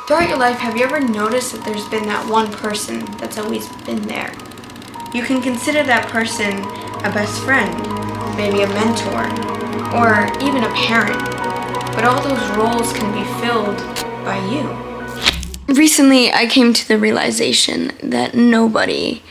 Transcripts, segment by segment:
Throughout your life, have you ever noticed that there's been that one person that's always been there? You can consider that person a best friend, maybe a mentor, or even a parent. But all those roles can be filled by you. Recently, I came to the realization that nobody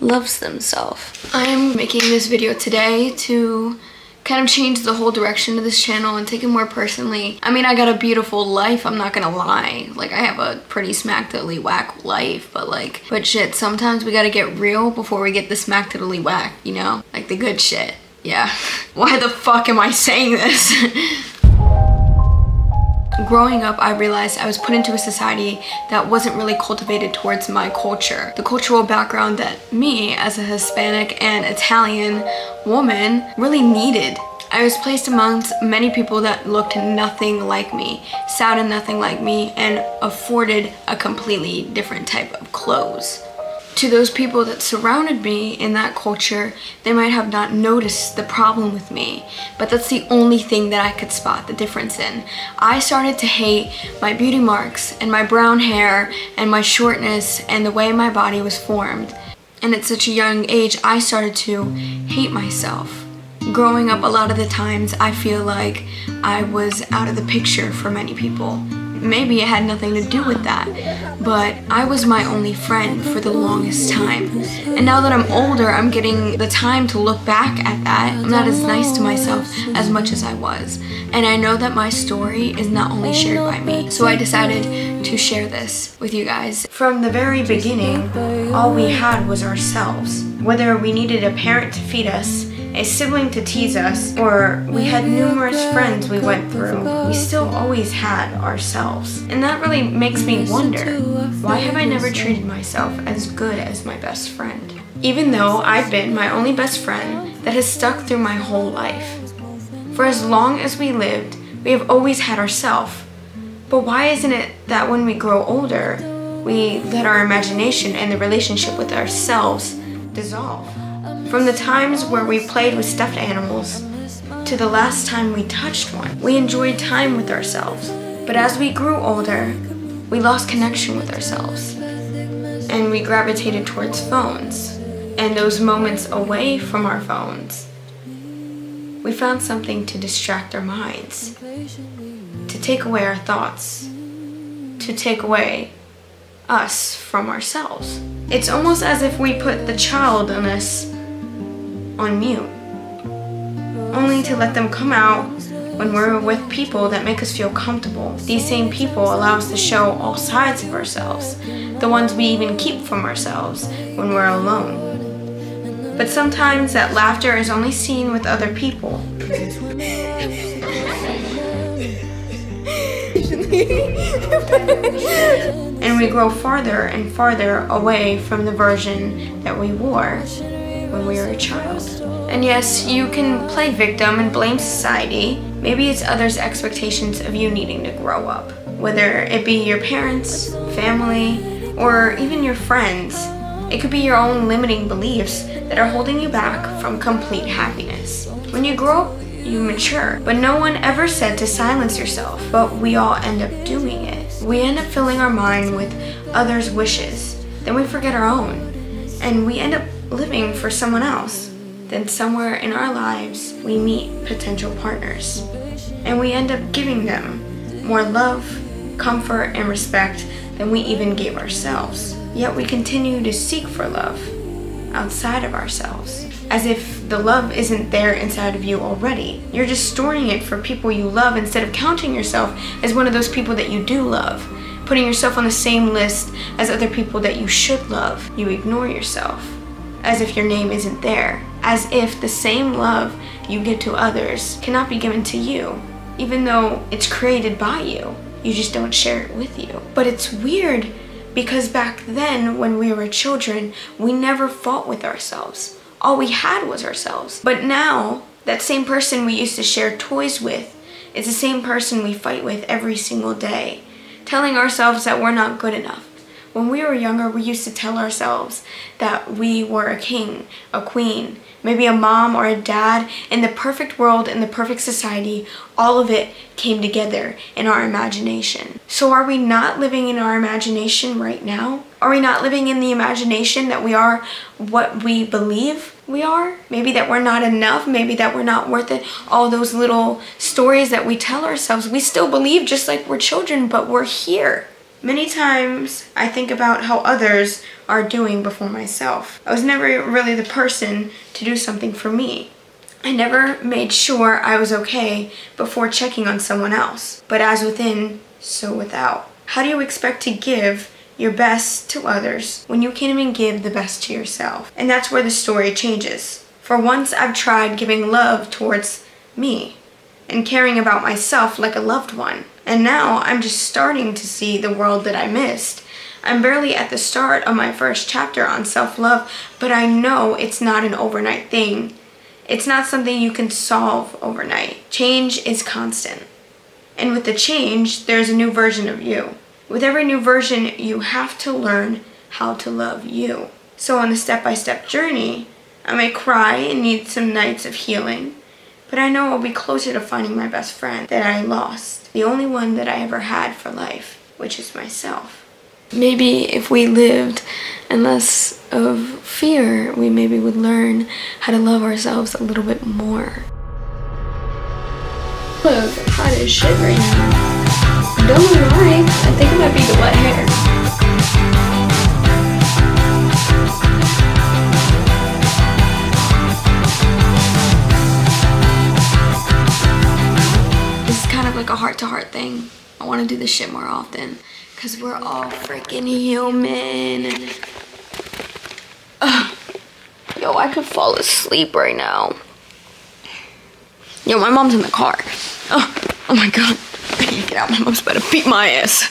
loves themselves. I'm making this video today to kind of change the whole direction of this channel and take it more personally. I mean, I got a beautiful life, I'm not gonna lie. Like, I have a pretty smack-totally whack life, but shit, sometimes we gotta get real before we get the smack-totally whack, you know? Like the good shit, yeah. Why the fuck am I saying this? Growing up, I realized I was put into a society that wasn't really cultivated towards my culture. The cultural background that me, as a Hispanic and Italian woman, really needed. I was placed amongst many people that looked nothing like me, sounded nothing like me, and afforded a completely different type of clothes. To those people that surrounded me in that culture, they might have not noticed the problem with me, but that's the only thing that I could spot the difference in. I started to hate my beauty marks and my brown hair and my shortness and the way my body was formed. And at such a young age, I started to hate myself. Growing up, a lot of the times, I feel like I was out of the picture for many people. Maybe it had nothing to do with that, but I was my only friend for the longest time. And now that I'm older, I'm getting the time to look back at that. I'm not as nice to myself as much as I was. And I know that my story is not only shared by me, so I decided to share this with you guys. From the very beginning, all we had was ourselves. Whether we needed a parent to feed us, a sibling to tease us, or we had numerous friends we went through, we still always had ourselves. And that really makes me wonder, why have I never treated myself as good as my best friend? Even though I've been my only best friend that has stuck through my whole life. For as long as we lived, we have always had ourselves. But why isn't it that when we grow older, we let our imagination and the relationship with ourselves dissolve? From the times where we played with stuffed animals to the last time we touched one, we enjoyed time with ourselves. But as we grew older, we lost connection with ourselves. And we gravitated towards phones. And those moments away from our phones, we found something to distract our minds, to take away our thoughts, to take away us from ourselves. It's almost as if we put the child in us on mute, only to let them come out when we're with people that make us feel comfortable. These same people allow us to show all sides of ourselves, the ones we even keep from ourselves when we're alone. But sometimes that laughter is only seen with other people. And we grow farther and farther away from the version that we wore when we were a child. And yes, you can play victim and blame society. Maybe it's others' expectations of you needing to grow up. Whether it be your parents, family, or even your friends. It could be your own limiting beliefs that are holding you back from complete happiness. When you grow up, you mature. But no one ever said to silence yourself, but we all end up doing it. We end up filling our mind with others' wishes. Then we forget our own. And we end up living for someone else. Then somewhere in our lives, we meet potential partners. And we end up giving them more love, comfort, and respect than we even gave ourselves. Yet we continue to seek for love outside of ourselves. As if the love isn't there inside of you already. You're just storing it for people you love instead of counting yourself as one of those people that you do love. Putting yourself on the same list as other people that you should love. You ignore yourself. As if your name isn't there. As if the same love you give to others cannot be given to you. Even though it's created by you. You just don't share it with you. But it's weird because back then when we were children, we never fought with ourselves. All we had was ourselves. But now, that same person we used to share toys with is the same person we fight with every single day. Telling ourselves that we're not good enough. When we were younger, we used to tell ourselves that we were a king, a queen, maybe a mom or a dad. In the perfect world, in the perfect society, all of it came together in our imagination. So are we not living in our imagination right now? Are we not living in the imagination that we are what we believe we are? Maybe that we're not enough, maybe that we're not worth it. All those little stories that we tell ourselves, we still believe just like we're children, but we're here. Many times I think about how others are doing before myself. I was never really the person to do something for me. I never made sure I was okay before checking on someone else. But as within, so without. How do you expect to give your best to others when you can't even give the best to yourself? And that's where the story changes. For once I've tried giving love towards me and caring about myself like a loved one. And now I'm just starting to see the world that I missed. I'm barely at the start of my first chapter on self-love, but I know it's not an overnight thing. It's not something you can solve overnight. Change is constant. And with the change, there's a new version of you. With every new version, you have to learn how to love you. So on the step-by-step journey, I may cry and need some nights of healing, but I know I'll be closer to finding my best friend that I lost, the only one that I ever had for life, which is myself. Maybe if we lived in less of fear, we maybe would learn how to love ourselves a little bit more. Look, I'm hot as shit right now. Don't know why. I think it might be the wet hair. Like a heart-to-heart thing. I want to do this shit more often because we're all freaking human. Yo, I could fall asleep right now. Yo, my mom's in the car. Oh my god, I need to get out. My mom's about to beat my ass.